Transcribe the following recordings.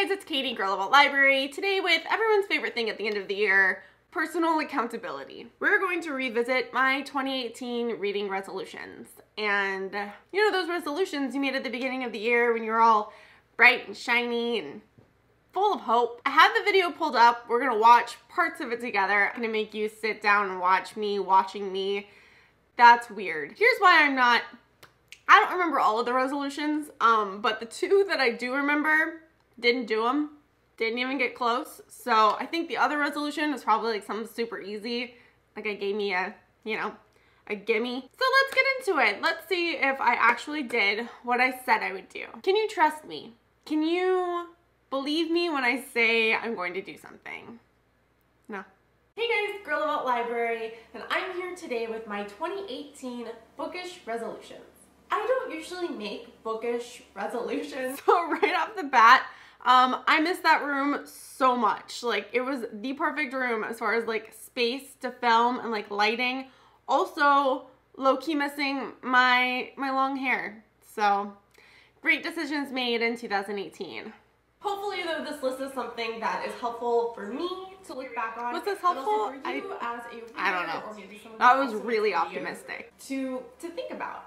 Hey guys, it's Katie, Girl About Library, today with everyone's favorite thing at the end of the year, personal accountability. We're going to revisit my 2018 reading resolutions. And you know those resolutions you made at the beginning of the year when you're all bright and shiny and full of hope? I have the video pulled up. We're gonna watch parts of it together. I'm gonna make you sit down and watch me watching me. That's weird. Here's why I don't remember all of the resolutions, but the two that I do remember, didn't do them, didn't even get close. So I think the other resolution was probably like something super easy. Like I gave me a, a gimme. So let's get into it. Let's see if I actually did what I said I would do. Can you trust me? Can you believe me when I say I'm going to do something? No. Hey guys, Girl About Library, and I'm here today with my 2018 bookish resolutions. I don't usually make bookish resolutions. So right off the bat, I missed that room so much. Like, it was the perfect room as far as like space to film and like lighting. Also, low-key missing my long hair. So, great decisions made in 2018. Hopefully though, this list is something that is helpful for me to look back on. Was this helpful? I don't know. That was really optimistic to think about.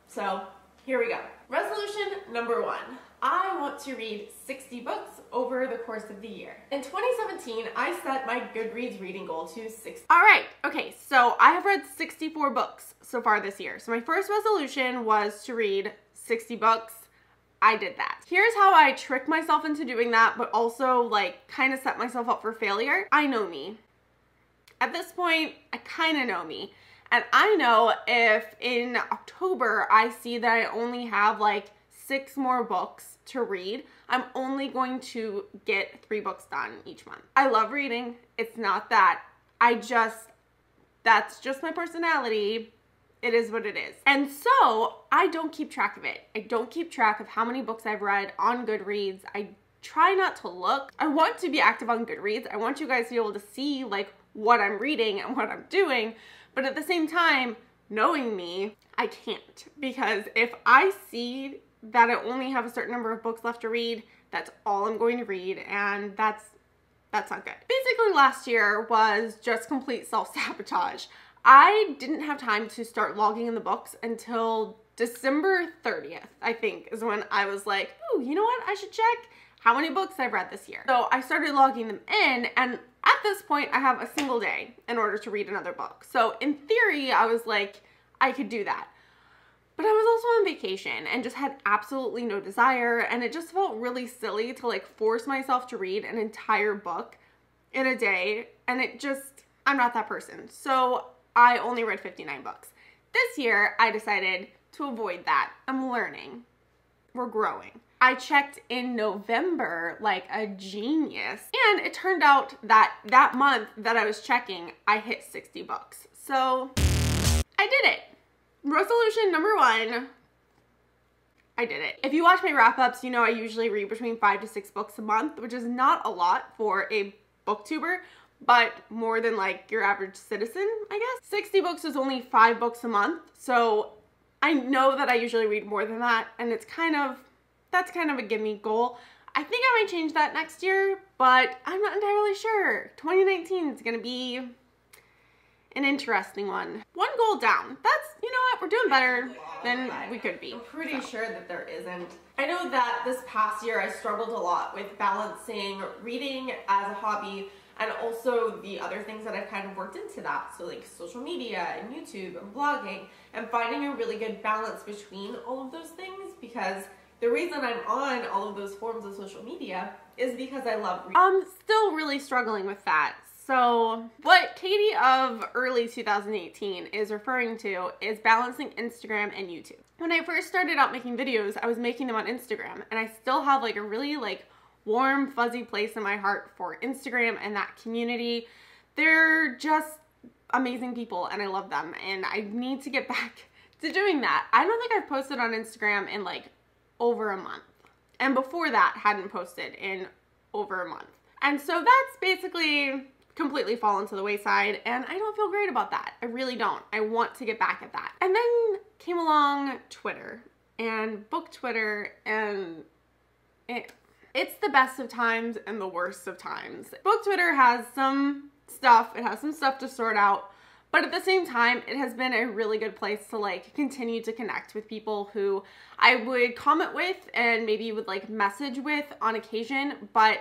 So here we go. Resolution number 1. I want to read 60 books over the course of the year. In 2017, I set my Goodreads reading goal to 60. All right, okay, so I have read 64 books so far this year. So my first resolution was to read 60 books. I did that. Here's how I trick myself into doing that, but also like kind of set myself up for failure. I know me. At this point, I kind of know me. And I know if in October I see that I only have like 6 more books to read, I'm only going to get 3 books done each month. I love reading. It's not that. That's just my personality. It is what it is. And so I don't keep track of it. I don't keep track of how many books I've read on Goodreads. I try not to look. I want to be active on Goodreads. I want you guys to be able to see like what I'm reading and what I'm doing. But at the same time, knowing me, I can't, because if I see that I only have a certain number of books left to read, that's all I'm going to read, and that's not good. Basically, last year was just complete self-sabotage. I didn't have time to start logging in the books until December 30th, I think, is when I was like, ooh, you know what? I should check how many books I've read this year. So I started logging them in, and at this point, I have a single day in order to read another book. So in theory, I was like, I could do that. But I was also on vacation and just had absolutely no desire, and it just felt really silly to like force myself to read an entire book in a day, and I'm not that person. So I only read 59 books. This year, I decided to avoid that. I'm learning. We're growing. I checked in November like a genius, and it turned out that that month that I was checking, I hit 60 books. So I did it. Resolution number 1, I did it. If you watch my wrap-ups, you know I usually read between 5 to 6 books a month, which is not a lot for a booktuber, but more than like your average citizen, I guess. 60 books is only 5 books a month, so I know that I usually read more than that, and that's kind of a gimme goal. I think I might change that next year, but I'm not entirely sure. 2019 is gonna be an interesting one. 1 goal down. That's, you know what, we're doing better than we could be. I'm pretty sure that there isn't. I know that this past year I struggled a lot with balancing reading as a hobby and also the other things that I've kind of worked into that. So like social media and YouTube and blogging, and finding a really good balance between all of those things, because the reason I'm on all of those forms of social media is because I love reading. I'm still really struggling with that. So what Katie of early 2018 is referring to is balancing Instagram and YouTube. When I first started out making videos, I was making them on Instagram, and I still have like a really like warm, fuzzy place in my heart for Instagram and that community. They're just amazing people, and I love them, and I need to get back to doing that. I don't think I've posted on Instagram in like over a month, and before that hadn't posted in over a month, and so that's basically completely fallen to the wayside, and I don't feel great about that. I really don't. I want to get back at that. And then came along Twitter and book Twitter, and It's the best of times and the worst of times. Book Twitter has some stuff, it has some stuff to sort out, but at the same time, it has been a really good place to like continue to connect with people who I would comment with and maybe would like message with on occasion, but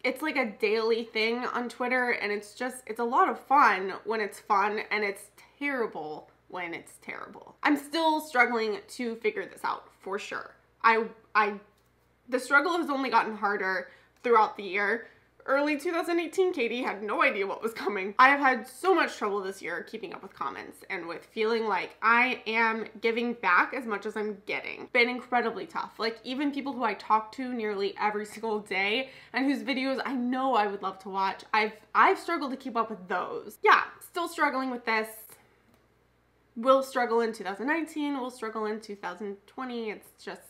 it's like a daily thing on Twitter, and it's a lot of fun when it's fun, and it's terrible when it's terrible. I'm still struggling to figure this out for sure. The struggle has only gotten harder throughout the year. Early 2018, Katie had no idea what was coming. I have had so much trouble this year keeping up with comments and with feeling like I am giving back as much as I'm getting. Been incredibly tough. Like even people who I talk to nearly every single day and whose videos I know I would love to watch, I've struggled to keep up with those. Yeah, still struggling with this. Will struggle in 2019, will struggle in 2020. It's just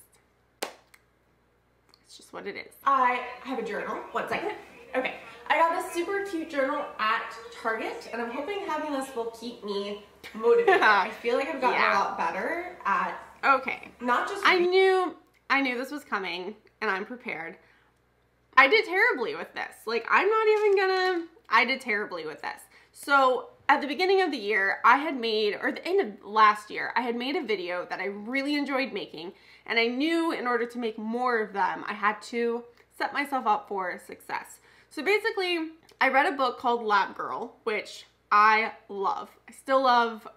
what it is. I have a journal. 1 second. Okay, I got this super cute journal at Target, and I'm hoping having this will keep me motivated. I feel like I've gotten a lot better at, not just I knew this was coming, and I'm prepared. I did terribly with this. Like, I'm not even gonna, I did terribly with this. So, at the beginning of the year, I had made, or the end of last year, I had made a video that I really enjoyed making, and I knew in order to make more of them, I had to set myself up for success. So basically, I read a book called Lab Girl, which I love. I still love.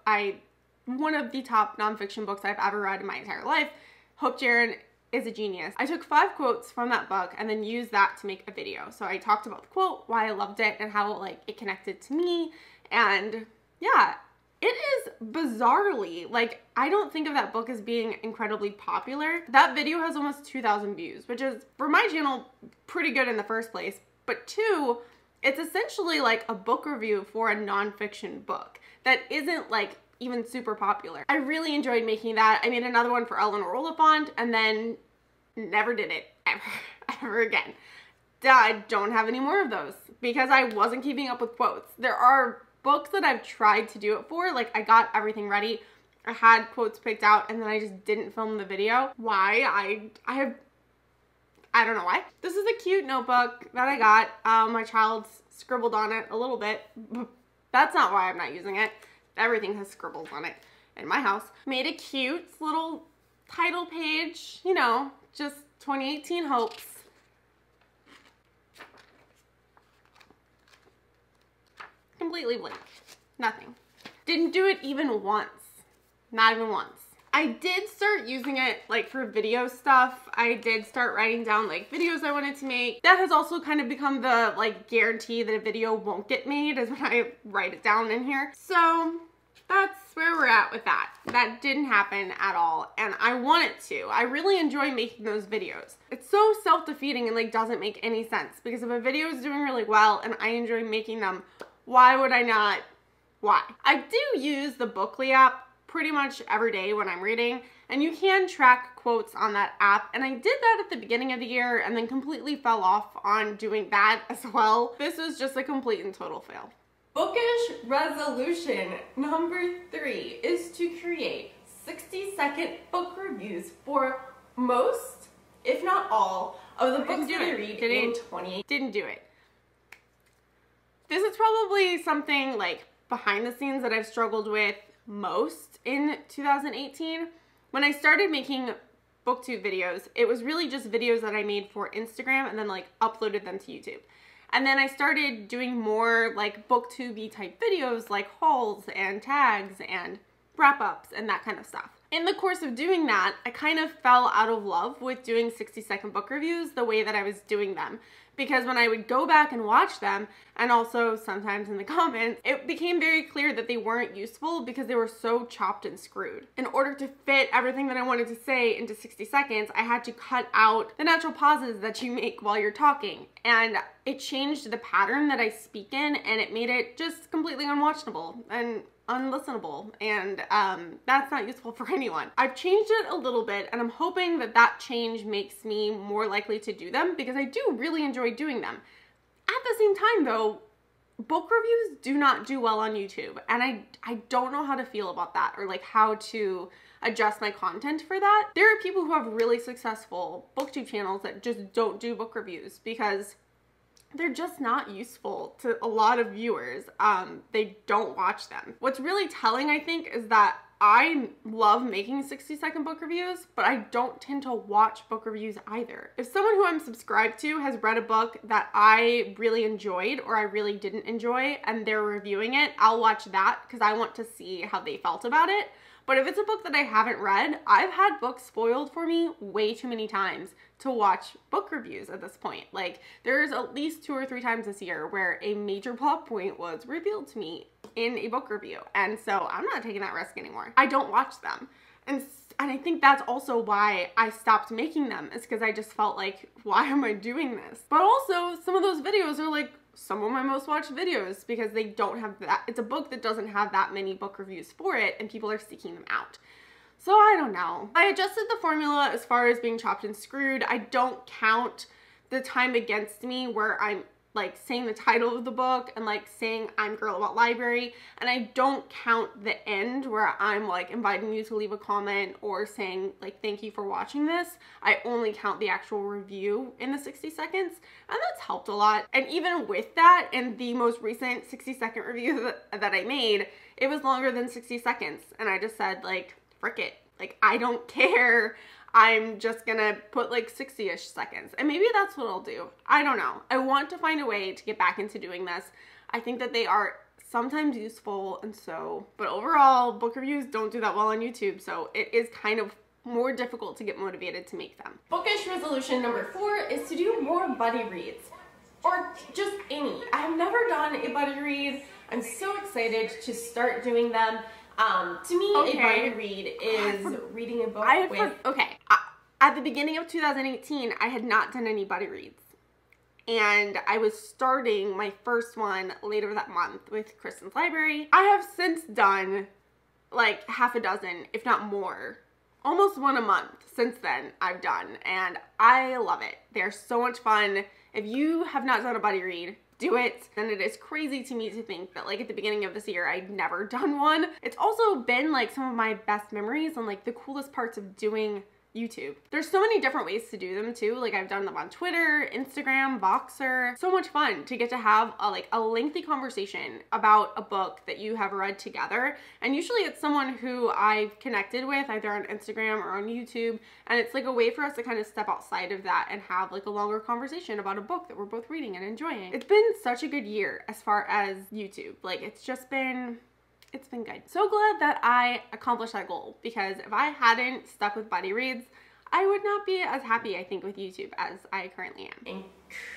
One of the top nonfiction books I've ever read in my entire life. Hope Jaron is a genius. I took 5 quotes from that book and then used that to make a video. So I talked about the quote, why I loved it, and how like it connected to me. And yeah, it is bizarrely, like, I don't think of that book as being incredibly popular. That video has almost 2,000 views, which is, for my channel, pretty good in the first place. But 2, it's essentially like a book review for a nonfiction book that isn't like even super popular. I really enjoyed making that. I made another one for Eleanor Oliphant and then never did it ever again. I don't have any more of those because I wasn't keeping up with quotes. There are books that I've tried to do it for, like I got everything ready, I had quotes picked out, and then I just didn't film the video. Why? I don't know why. This is a cute notebook that I got. My child scribbled on it a little bit. That's not why I'm not using it. Everything has scribbles on it in my house. Made a cute little title page, you know, just 2018 hopes. Completely blank. Nothing. Didn't do it even once. Not even once. I did start using it like for video stuff. I did start writing down like videos I wanted to make. That has also kind of become the like guarantee that a video won't get made is when I write it down in here. So that's where we're at with that. That didn't happen at all, and I want it to. I really enjoy making those videos. It's so self-defeating and like doesn't make any sense because if a video is doing really well and I enjoy making them, why would I not? Why? I do use the Bookly app pretty much every day when I'm reading, and you can track quotes on that app, and I did that at the beginning of the year and then completely fell off on doing that as well. This was just a complete and total fail. Bookish resolution number 3 is to create 60-second book reviews for most, if not all, of the books that I read in 2018. Didn't do it. This is probably something like behind the scenes that I've struggled with most in 2018. When I started making booktube videos, it was really just videos that I made for Instagram and then like uploaded them to YouTube. And then I started doing more like booktube-y type videos like hauls and tags and wrap-ups and that kind of stuff. In the course of doing that, I kind of fell out of love with doing 60-second book reviews the way that I was doing them. Because when I would go back and watch them, and also sometimes in the comments, it became very clear that they weren't useful because they were so chopped and screwed. In order to fit everything that I wanted to say into 60 seconds, I had to cut out the natural pauses that you make while you're talking. And it changed the pattern that I speak in, and it made it just completely unwatchable and unlistenable, and that's not useful for anyone. I've changed it a little bit, and I'm hoping that that change makes me more likely to do them because I do really enjoy doing them. At the same time though, book reviews do not do well on YouTube, and I don't know how to feel about that, or like how to adjust my content for that. There are people who have really successful booktube channels that just don't do book reviews because they're just not useful to a lot of viewers. They don't watch them. What's really telling, I think, is that I love making 60-second book reviews, but I don't tend to watch book reviews either. If someone who I'm subscribed to has read a book that I really enjoyed or I really didn't enjoy and they're reviewing it, I'll watch that because I want to see how they felt about it. But if it's a book that I haven't read, I've had books spoiled for me way too many times to watch book reviews at this point. Like, there's at least 2 or 3 times this year where a major plot point was revealed to me in a book review. And so I'm not taking that risk anymore. I don't watch them. And I think that's also why I stopped making them, is because I just felt like, why am I doing this? But also, some of those videos are like some of my most watched videos because they don't have that. It's a book that doesn't have that many book reviews for it and people are seeking them out. So I don't know. I adjusted the formula as far as being chopped and screwed. I don't count the time against me where I'm like saying the title of the book and like saying I'm Girl About Library, and I don't count the end where I'm like inviting you to leave a comment or saying like thank you for watching this. I only count the actual review in the 60 seconds, and that's helped a lot. And even with that, in the most recent 60-second review that I made, it was longer than 60 seconds, and I just said like frick it, like I don't care. I'm just gonna put like 60-ish seconds, and maybe that's what I'll do. I don't know. I want to find a way to get back into doing this. I think that they are sometimes useful, and so, but overall, book reviews don't do that well on YouTube, so it is kind of more difficult to get motivated to make them. Bookish resolution number 4 is to do more buddy reads, or just any. I have never done a buddy read. I'm so excited to start doing them. To me, a buddy read is reading a book at the beginning of 2018, I had not done any buddy reads. And I was starting my first one later that month with Kristen's Library. I have since done like half a dozen, if not more, almost one a month since then I've done. And I love it. They're so much fun. If you have not done a buddy read, do it. And it is crazy to me to think that like at the beginning of this year I'd never done one. It's also been like some of my best memories and like the coolest parts of doing YouTube. There's so many different ways to do them too. Like I've done them on Twitter, Instagram, Voxer. So much fun to get to have a lengthy conversation about a book that you have read together. And usually it's someone who I've connected with either on Instagram or on YouTube. And it's like a way for us to kind of step outside of that and have like a longer conversation about a book that we're both reading and enjoying. It's been such a good year as far as YouTube. Like it's been good. So glad that I accomplished that goal, because if I hadn't stuck with buddy reads, I would not be as happy, I think, with YouTube as I currently am. And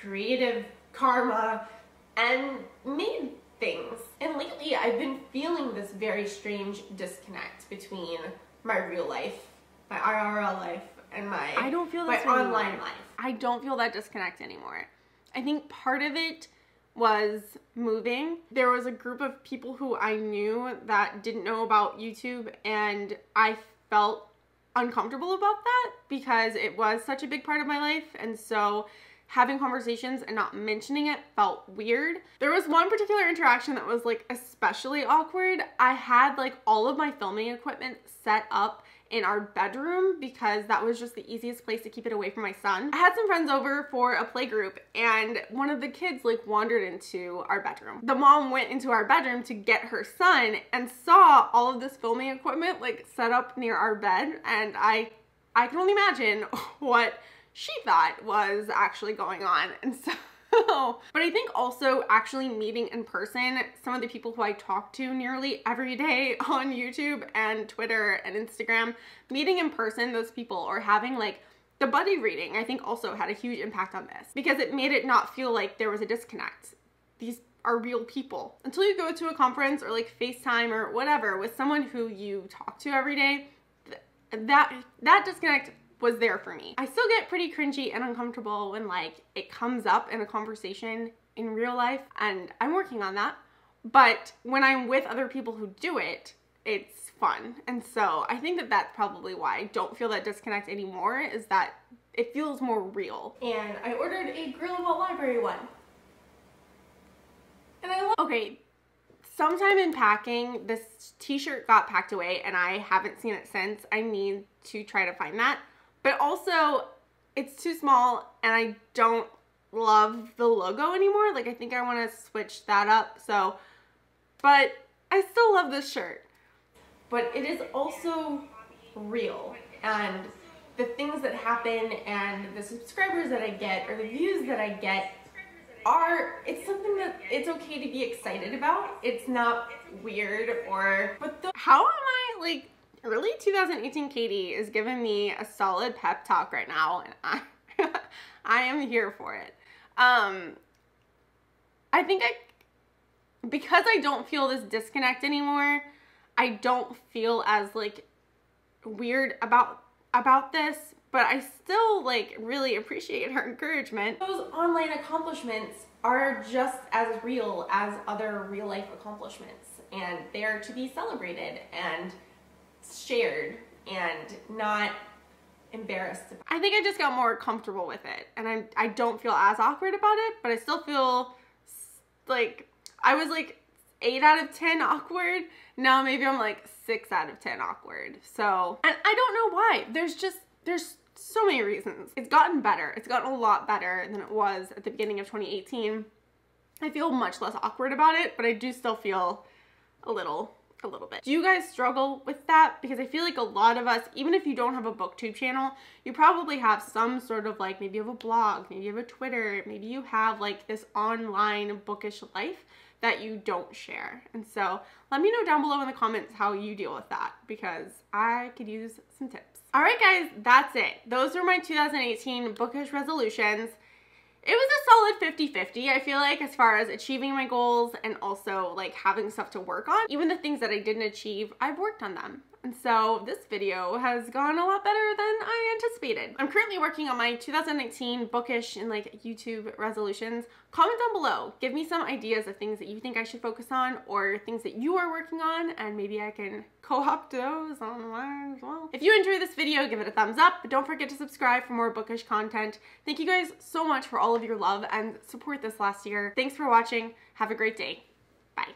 creative karma and made things. And lately I've been feeling this very strange disconnect between my real life, my IRL life, and my online life. I don't feel that disconnect anymore. I think part of it was moving. There was a group of people who I knew that didn't know about YouTube, and I felt uncomfortable about that because it was such a big part of my life, and so having conversations and not mentioning it felt weird. There was one particular interaction that was like especially awkward. I had like all of my filming equipment set up in our bedroom because that was just the easiest place to keep it away from my son. I had some friends over for a play group, and one of the kids like wandered into our bedroom. The mom went into our bedroom to get her son and saw all of this filming equipment like set up near our bed, and I can only imagine what she thought was actually going on. And so but I think also actually meeting in person some of the people who I talk to nearly every day on YouTube and Twitter and Instagram, meeting in person those people or having like the buddy reading, I think also had a huge impact on this, because it made it not feel like there was a disconnect. These are real people. Until you go to a conference or like FaceTime or whatever with someone who you talk to every day, that disconnect was there for me. I still get pretty cringy and uncomfortable when like it comes up in a conversation in real life, and I'm working on that. But when I'm with other people who do it, it's fun. And so I think that that's probably why I don't feel that disconnect anymore, is that it feels more real. And I ordered a Girl About Library one. And I love— okay, sometime in packing, this t-shirt got packed away and I haven't seen it since. I need to try to find that. But also, it's too small and I don't love the logo anymore. Like, I think I want to switch that up. So, but I still love this shirt. But it is also real, and the things that happen and the subscribers that I get or the views that I get it's something that it's okay to be excited about. It's not weird how am I, like, early 2018 Katie is giving me a solid pep talk right now, and I am here for it. I think because I don't feel this disconnect anymore, I don't feel as, like, weird about this, but I still, like, really appreciate her encouragement. Those online accomplishments are just as real as other real life accomplishments, and they are to be celebrated and shared and not embarrassed. I think I just got more comfortable with it, and I don't feel as awkward about it, but I still feel like I was like 8 out of 10 awkward. Now maybe I'm like 6 out of 10 awkward. So, and I don't know why. There's so many reasons. It's gotten better. It's gotten a lot better than it was at the beginning of 2018. I feel much less awkward about it, but I do still feel a little bit. Do you guys struggle with that? Because I feel like a lot of us, even if you don't have a BookTube channel, you probably have some sort of, like, maybe you have a blog, maybe you have a Twitter, maybe you have, like, this online bookish life that you don't share. And so let me know down below in the comments how you deal with that, because I could use some tips. All right, guys, that's it. Those were my 2018 bookish resolutions. It was a solid 50-50, I feel like, as far as achieving my goals and also, like, having stuff to work on. Even the things that I didn't achieve, I've worked on them. And so this video has gone a lot better than I anticipated. I'm currently working on my 2019 bookish and, like, YouTube resolutions. Comment down below. Give me some ideas of things that you think I should focus on, or things that you are working on, and maybe I can co-opt those online as well. If you enjoyed this video, give it a thumbs up, but don't forget to subscribe for more bookish content. Thank you guys so much for all of your love and support this last year. Thanks for watching. Have a great day. Bye.